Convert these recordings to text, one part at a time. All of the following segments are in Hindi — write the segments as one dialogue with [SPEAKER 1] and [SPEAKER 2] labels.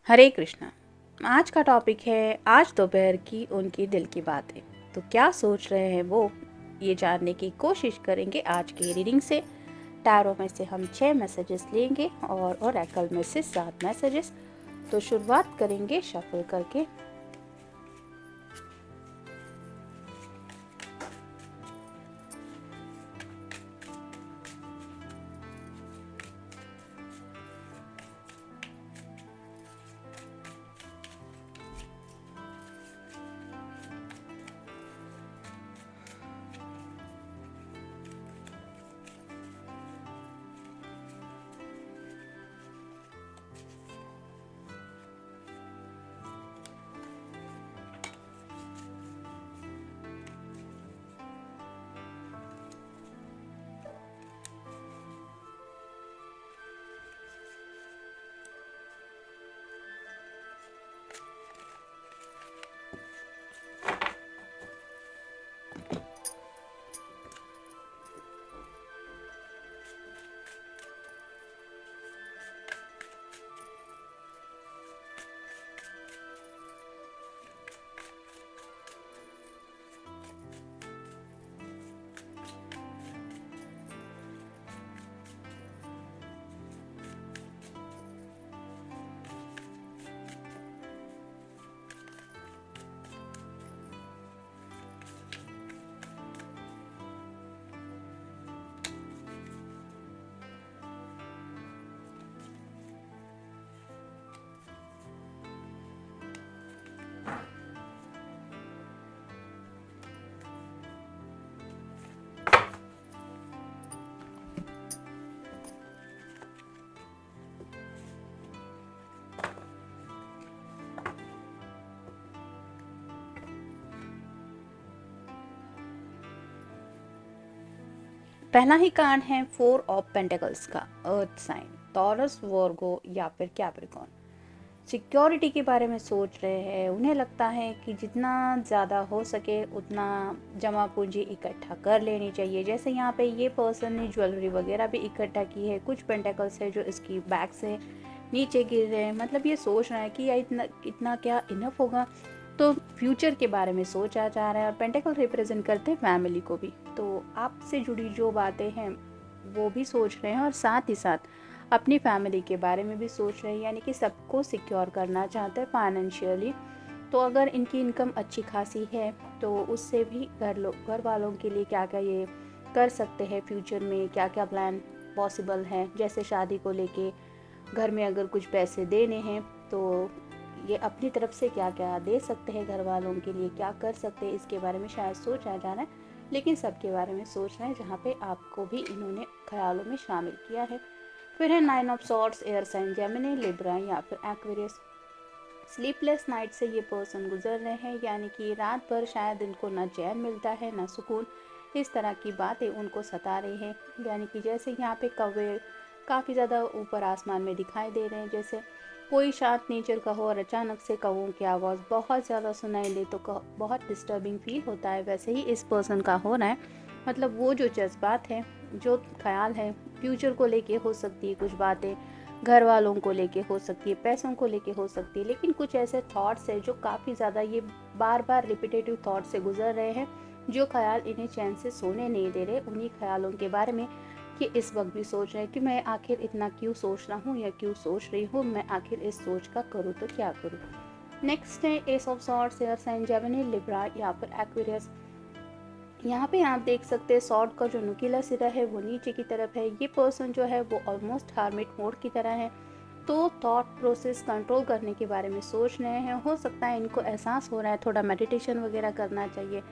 [SPEAKER 1] हरे कृष्णा। आज का टॉपिक है आज दोपहर की उनकी दिल की बातें। तो क्या सोच रहे हैं वो, ये जानने की कोशिश करेंगे आज की रीडिंग से। टैरो में से हम 6 मैसेजेस लेंगे और ओरेकल में से 7 मैसेजेस। तो शुरुआत करेंगे शफल करके। पहला ही कार्ड है 4 ऑफ पेंटिकल्स का, अर्थ साइन, टॉरस, वर्गो या फिर कैप्रिकॉर्न। सिक्योरिटी के बारे में सोच रहे हैं। उन्हें लगता है कि जितना ज़्यादा हो सके उतना जमा पूंजी इकट्ठा कर लेनी चाहिए। जैसे यहाँ पे ये पर्सन ने ज्वेलरी वगैरह भी इकट्ठा की है। कुछ पेंटिकल्स है जो इसकी बैग से नीचे गिर रहे हैं। मतलब ये सोच रहा है कि या इतना क्या इनफ होगा। तो फ्यूचर के बारे में सोचा जा रहा है। और पेंटिकल रिप्रेजेंट करते हैं फैमिली को भी। तो आपसे जुड़ी जो बातें हैं वो भी सोच रहे हैं और साथ ही साथ अपनी फैमिली के बारे में भी सोच रहे हैं, यानी कि सबको सिक्योर करना चाहते हैं फाइनेंशियली। तो अगर इनकी इनकम अच्छी खासी है तो उससे भी घर वालों के लिए क्या क्या ये कर सकते हैं, फ्यूचर में क्या क्या प्लान पॉसिबल है। जैसे शादी को लेके घर में अगर कुछ पैसे देने हैं तो ये अपनी तरफ से क्या क्या दे सकते हैं, घर वालों के लिए क्या कर सकते हैं, इसके बारे में शायद सोचा जा रहा है। लेकिन सबके बारे में सोच रहे हैं, जहाँ पे आपको भी इन्होंने ख्यालों में शामिल किया है। फिर है 9 of swords, air sign Gemini, Libra या फिर एक्वेरियस। स्लीपलेस नाइट से ये पर्सन गुजर रहे हैं, यानी कि रात भर शायद इनको ना चैन मिलता है ना सुकून। इस तरह की बातें उनको सता रही हैं। यानी कि जैसे यहाँ पे कौवे काफ़ी ज़्यादा ऊपर आसमान में दिखाई दे रहे हैं। जैसे कोई शांत नेचर का हो और अचानक से कौवों की आवाज़ बहुत ज़्यादा सुनाई दे तो बहुत डिस्टर्बिंग फील होता है। वैसे ही इस पर्सन का हो रहा है। मतलब वो जो जज्बात है, जो ख्याल है, फ्यूचर को लेके हो सकती है कुछ बातें, घर वालों को लेके हो सकती है, पैसों को लेके हो सकती है। लेकिन कुछ ऐसे थॉट्स है जो काफ़ी ज़्यादा ये बार बार रिपीटेटिव थॉट से गुजर रहे हैं, जो ख्याल इन्हें चैन से सोने नहीं दे रहे। उन्हीं ख्यालों के बारे में कि इस वक्त भी सोच रहे हैं कि मैं आखिर इतना क्यों सोच रहा हूँ या क्यों सोच रही हूँ, मैं आखिर इस सोच का करूँ तो क्या करूँ। नेक्स्ट है ace of swords, air sign Gemini, Libra या फिर एक्वेरियस। यहाँ पे आप देख सकते हैं सॉर्ड का जो नुकीला सिरा है वो नीचे की तरफ है। ये पर्सन जो है वो ऑलमोस्ट हार्मिट मोड की तरह है। तो थॉट प्रोसेस कंट्रोल करने के बारे में सोच रहे हैं। हो सकता है इनको एहसास हो रहा है थोड़ा मेडिटेशन वगैरह करना चाहिए।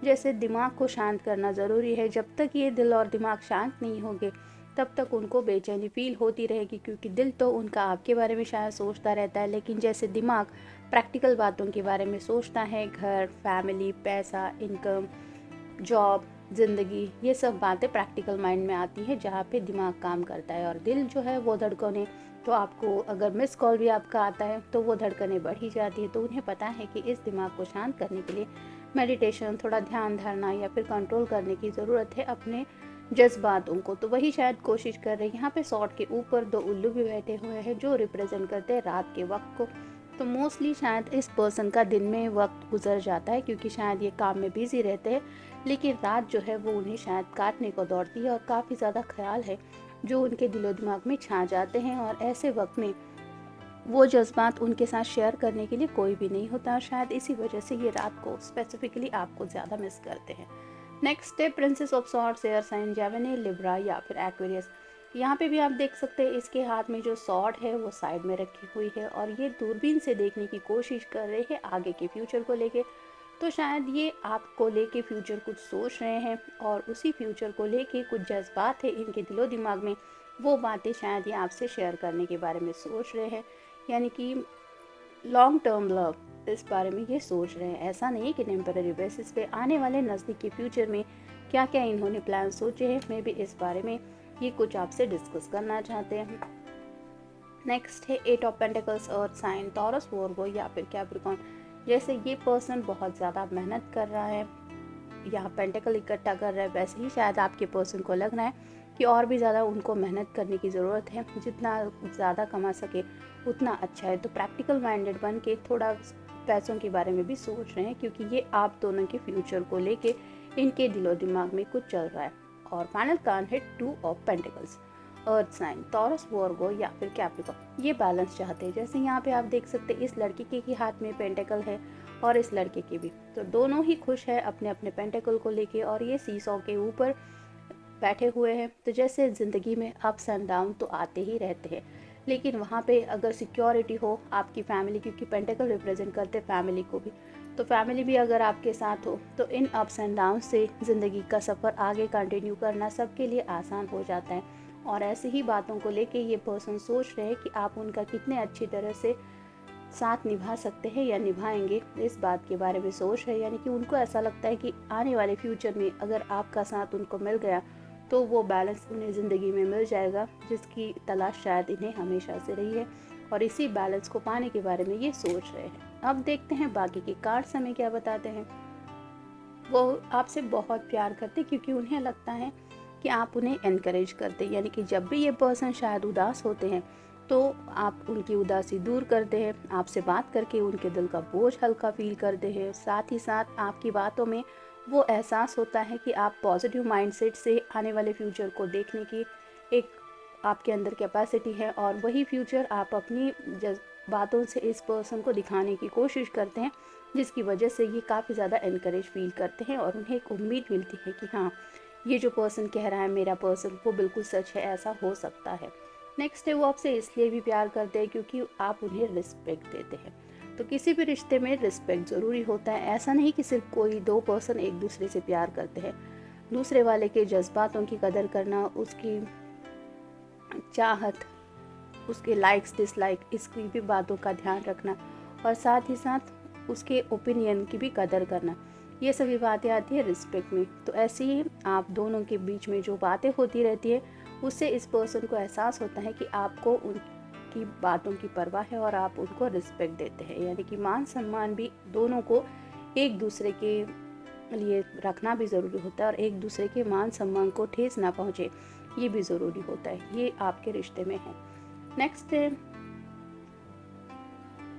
[SPEAKER 1] जैसे दिमाग को शांत करना ज़रूरी है। जब तक ये दिल और दिमाग शांत नहीं होंगे तब तक उनको बेचैनी फील होती रहेगी, क्योंकि दिल तो उनका आपके बारे में शायद सोचता रहता है, लेकिन जैसे दिमाग प्रैक्टिकल बातों के बारे में सोचता है, घर, फैमिली, पैसा, इनकम, जॉब, ज़िंदगी, ये सब बातें प्रैक्टिकल माइंड में आती है जहाँ पे दिमाग काम करता है। और दिल जो है वो धड़कने, तो आपको अगर मिस कॉल भी आपका आता है तो वो धड़कनें बढ़ ही जाती है। तो उन्हें पता है कि इस दिमाग को शांत करने के लिए मेडिटेशन, थोड़ा ध्यान धरना या फिर कंट्रोल करने की ज़रूरत है अपने जज्बातों को। तो वही शायद कोशिश कर रहे हैं। यहाँ पे सॉर्ड के ऊपर 2 उल्लू भी बैठे हुए हैं जो रिप्रेजेंट करते हैं रात के वक्त को। तो मोस्टली शायद इस पर्सन का दिन में वक्त गुजर जाता है क्योंकि शायद ये काम में बिजी रहते हैं, लेकिन रात जो है वो उन्हें शायद काटने को दौड़ती है और काफ़ी ज़्यादा ख्याल है जो उनके दिलो दिमाग में छा जाते हैं, और ऐसे वक्त में वो जज्बात उनके साथ शेयर करने के लिए कोई भी नहीं होता, और शायद इसी वजह से ये रात को स्पेसिफिकली आपको ज़्यादा मिस करते हैं। नेक्स्ट है princess of swords, air sign Gemini, Libra या फिर एक्वेरियस। यहाँ पे भी आप देख सकते हैं इसके हाथ में जो सॉर्ड है वो साइड में रखी हुई है और ये दूरबीन से देखने की कोशिश कर रहे हैं आगे के फ्यूचर को लेके। तो शायद ये आपको लेके फ्यूचर कुछ सोच रहे हैं और उसी फ्यूचर को लेके कुछ जज्बात है इनके दिलो दिमाग में, वो बातें शायद ये आपसे शेयर करने के बारे में सोच रहे हैं, यानी कि लॉन्ग टर्म लव इस बारे में ये सोच रहे हैं। ऐसा नहीं कि टेम्पररी बेसिस पे आने वाले नज़दीकी फ्यूचर में क्या क्या इन्होंने प्लान सोचे हैं, मैं भी इस बारे में ये कुछ आपसे डिस्कस करना चाहते हैं। नेक्स्ट है 8 of pentacles, earth sign, Taurus, Virgo या फिर कैप्रिकॉर्न। जैसे ये पर्सन बहुत ज़्यादा मेहनत कर रहा है, यहाँ पेंटिकल इकट्ठा कर रहा है, वैसे ही शायद आपके पर्सन को लग रहा है कि और भी ज़्यादा उनको मेहनत करने की ज़रूरत है, जितना ज़्यादा कमा सके उतना अच्छा है। तो प्रैक्टिकल माइंडेड बन के थोड़ा पैसों के बारे में भी सोच रहे हैं क्योंकि ये आप दोनों के फ्यूचर को लेके इनके दिलो दिमाग में कुछ चल रहा है। और फाइनल कार्ड है 2 of pentacles, earth sign, Taurus, Virgo या फिर कैप्रिकॉर्न। ये बैलेंस चाहते हैं। जैसे यहाँ पे आप देख सकते हैं इस लड़की के हाथ में पेंटिकल है और इस लड़के के भी, तो दोनों ही खुश है अपने अपने पेंटिकल को लेके और ये सीसॉ के ऊपर बैठे हुए हैं। तो जैसे ज़िंदगी में अप्स एंड डाउन तो आते ही रहते हैं, लेकिन वहाँ पे अगर सिक्योरिटी हो आपकी फैमिली, क्योंकि पेंटिकल रिप्रेजेंट करते फैमिली को भी, तो फैमिली भी अगर आपके साथ हो तो इन अप्स एंड डाउन से ज़िंदगी का सफ़र आगे कंटिन्यू करना सबके लिए आसान हो जाता है। और ऐसे ही बातों को लेके ये पर्सन सोच रहे हैं कि आप उनका कितने अच्छी तरह से साथ निभा सकते हैं या निभाएंगे, इस बात के बारे में सोच रहे हैं। यानी कि उनको ऐसा लगता है कि आने वाले फ्यूचर में अगर आपका साथ उनको मिल गया तो वो बैलेंस उन्हें ज़िंदगी में मिल जाएगा जिसकी तलाश शायद इन्हें हमेशा से रही है, और इसी बैलेंस को पाने के बारे में ये सोच रहे हैं। अब देखते हैं बाकी के कार्ड्स हमें क्या बताते हैं। वो आपसे बहुत प्यार करते क्योंकि उन्हें लगता है कि आप उन्हें एनकरेज करते, यानी कि जब भी ये पर्सन शायद उदास होते हैं तो आप उनकी उदासी दूर करते हैं, आपसे बात करके उनके दिल का बोझ हल्का फील करते हैं। साथ ही साथ आपकी बातों में वो एहसास होता है कि आप पॉजिटिव माइंडसेट से आने वाले फ्यूचर को देखने की एक आपके अंदर कैपेसिटी है, और वही फ्यूचर आप अपनी बातों से इस पर्सन को दिखाने की कोशिश करते हैं, जिसकी वजह से ये काफ़ी ज़्यादा एनकरेज फील करते हैं और उन्हें एक उम्मीद मिलती है कि हाँ, ये जो पर्सन कह रहा है मेरा पर्सन वो बिल्कुल सच है, ऐसा हो सकता है। नेक्स्ट है वो आपसे इसलिए भी प्यार करते हैं क्योंकि आप उन्हें रिस्पेक्ट देते हैं। तो किसी भी रिश्ते में रिस्पेक्ट ज़रूरी होता है। ऐसा नहीं कि सिर्फ कोई 2 पर्सन एक दूसरे से प्यार करते हैं। दूसरे वाले के जज्बातों की कदर करना, उसकी चाहत, उसके लाइक्स डिसलाइक, इसकी भी बातों का ध्यान रखना और साथ ही साथ उसके ओपिनियन की भी कदर करना, ये सभी बातें आती है रिस्पेक्ट में। तो ऐसे ही आप दोनों के बीच में जो बातें होती रहती है उससे इस पर्सन को एहसास होता है कि आपको उनकी बातों की परवाह है और आप उनको रिस्पेक्ट देते हैं। यानी कि मान सम्मान भी दोनों को एक दूसरे के लिए रखना भी ज़रूरी होता है और एक दूसरे के मान सम्मान को ठेस ना पहुँचे ये भी ज़रूरी होता है। ये आपके रिश्ते में है। नेक्स्ट है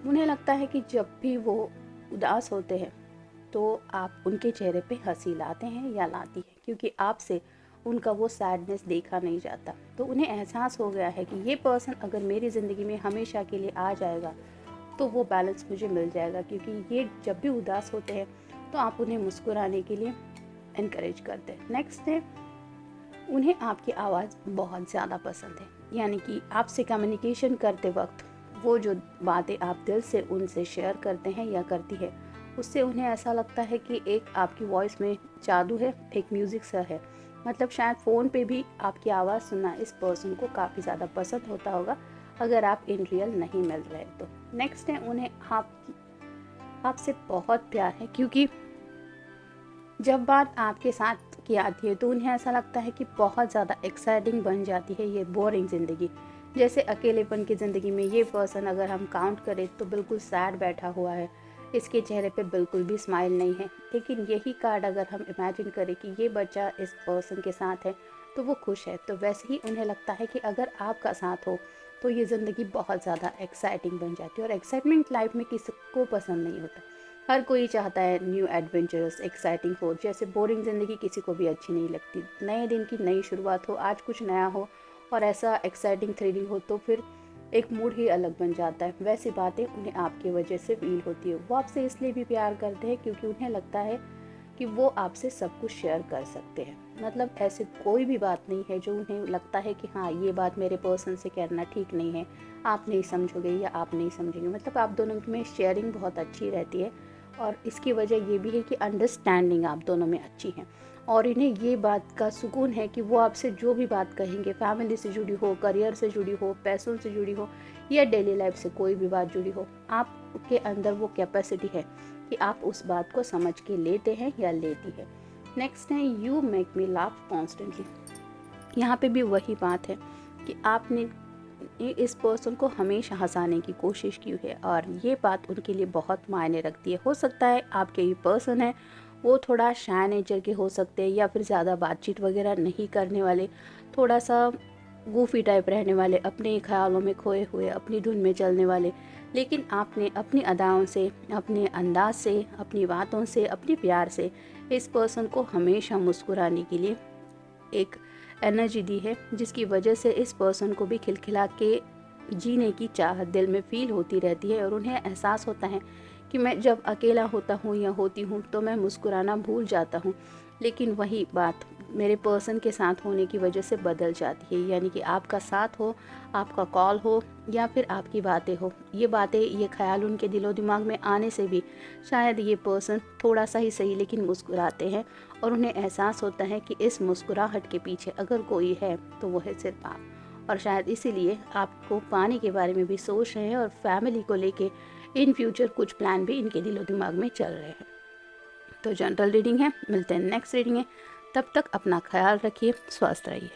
[SPEAKER 1] उन्हें लगता है कि जब भी वो उदास होते हैं तो आप उनके चेहरे पे हंसी लाते हैं या लाती है, क्योंकि आपसे उनका वो सैडनेस देखा नहीं जाता। तो उन्हें एहसास हो गया है कि ये पर्सन अगर मेरी ज़िंदगी में हमेशा के लिए आ जाएगा तो वो बैलेंस मुझे मिल जाएगा, क्योंकि ये जब भी उदास होते हैं तो आप उन्हें मुस्कुराने के लिए इनकरेज करते हैं। नेक्स्ट है उन्हें आपकी आवाज़ बहुत ज़्यादा पसंद है, यानी कि आपसे कम्युनिकेशन करते वक्त वो जो बातें आप दिल से उनसे शेयर करते हैं या करती है उससे उन्हें ऐसा लगता है कि एक आपकी वॉइस में जादू है, एक म्यूज़िक सा है। मतलब शायद फ़ोन पे भी आपकी आवाज़ सुनना इस पर्सन को काफ़ी ज़्यादा पसंद होता होगा अगर आप इन रियल नहीं मिल रहे तो। नेक्स्ट है उन्हें आपसे बहुत प्यार है, क्योंकि जब बात आपके साथ की आती है तो उन्हें ऐसा लगता है कि बहुत ज़्यादा एक्साइटिंग बन जाती है ये बोरिंग ज़िंदगी। जैसे अकेलेपन की ज़िंदगी में ये पर्सन अगर हम काउंट करें तो बिल्कुल सैड बैठा हुआ है, इसके चेहरे पे बिल्कुल भी स्माइल नहीं है। लेकिन यही कार्ड अगर हम इमेजिन करें कि ये बच्चा इस पर्सन के साथ है तो वो खुश है, तो वैसे ही उन्हें लगता है कि अगर आपका साथ हो तो ये ज़िंदगी बहुत ज़्यादा एक्साइटिंग बन जाती है। और एक्साइटमेंट लाइफ में किसी को पसंद नहीं होता, हर कोई चाहता है न्यू एडवेंचरस एक्साइटिंग हो। जैसे बोरिंग ज़िंदगी किसी को भी अच्छी नहीं लगती, नए दिन की नई शुरुआत हो, आज कुछ नया हो और ऐसा एक्साइटिंग थ्रिलिंग हो तो फिर एक मूड ही अलग बन जाता है। वैसी बातें उन्हें आपकी वजह से फील होती है। वो आपसे इसलिए भी प्यार करते हैं क्योंकि उन्हें लगता है कि वो आपसे सब कुछ शेयर कर सकते हैं। मतलब ऐसे कोई भी बात नहीं है जो उन्हें लगता है कि हाँ ये बात मेरे पर्सन से करना ठीक नहीं है, आप नहीं समझोगे या आप नहीं समझेंगे। मतलब आप दोनों में शेयरिंग बहुत अच्छी रहती है और इसकी वजह ये भी है कि अंडरस्टैंडिंग आप दोनों में अच्छी है। और इन्हें ये बात का सुकून है कि वो आपसे जो भी बात कहेंगे, फैमिली से जुड़ी हो, करियर से जुड़ी हो, पैसों से जुड़ी हो या डेली लाइफ से कोई भी बात जुड़ी हो, आपके अंदर वो कैपेसिटी है कि आप उस बात को समझ के लेते हैं या लेती है। नेक्स्ट है you make me laugh constantly. यहाँ पे भी वही बात है कि आपने इस पर्सन को हमेशा हंसाने की कोशिश की है और ये बात उनके लिए बहुत मायने रखती है। हो सकता है आपके ये पर्सन है वो थोड़ा शाय नेचर के हो सकते हैं या फिर ज़्यादा बातचीत वगैरह नहीं करने वाले, थोड़ा सा गूफी टाइप रहने वाले, अपने ख्यालों में खोए हुए, अपनी धुन में चलने वाले। लेकिन आपने अपनी अदाओं से, अपने अंदाज से, अपनी बातों से, अपने प्यार से इस पर्सन को हमेशा मुस्कुराने के लिए एक एनर्जी दी है, जिसकी वजह से इस पर्सन को भी खिलखिला के जीने की चाहत दिल में फील होती रहती है। और उन्हें एहसास होता है कि मैं जब अकेला होता हूँ या होती हूँ तो मैं मुस्कुराना भूल जाता हूँ, लेकिन वही बात मेरे पर्सन के साथ होने की वजह से बदल जाती है। यानी कि आपका साथ हो, आपका कॉल हो या फिर आपकी बातें हो, ये बातें, ये ख्याल उनके दिलो दिमाग में आने से भी शायद ये पर्सन थोड़ा सा ही सही लेकिन मुस्कुराते हैं। और उन्हें एहसास होता है कि इस मुस्कुराहट के पीछे अगर कोई है तो वो है सिर्फ आप। और शायद इसीलिए आपको पाने के बारे में भी सोच रहे हैं और फैमिली को लेके इन फ्यूचर कुछ प्लान भी इनके दिलो दिमाग में चल रहे हैं। तो जनरल रीडिंग है, मिलते हैं नेक्स्ट रीडिंग है। तब तक अपना ख्याल रखिए, स्वस्थ रहिए।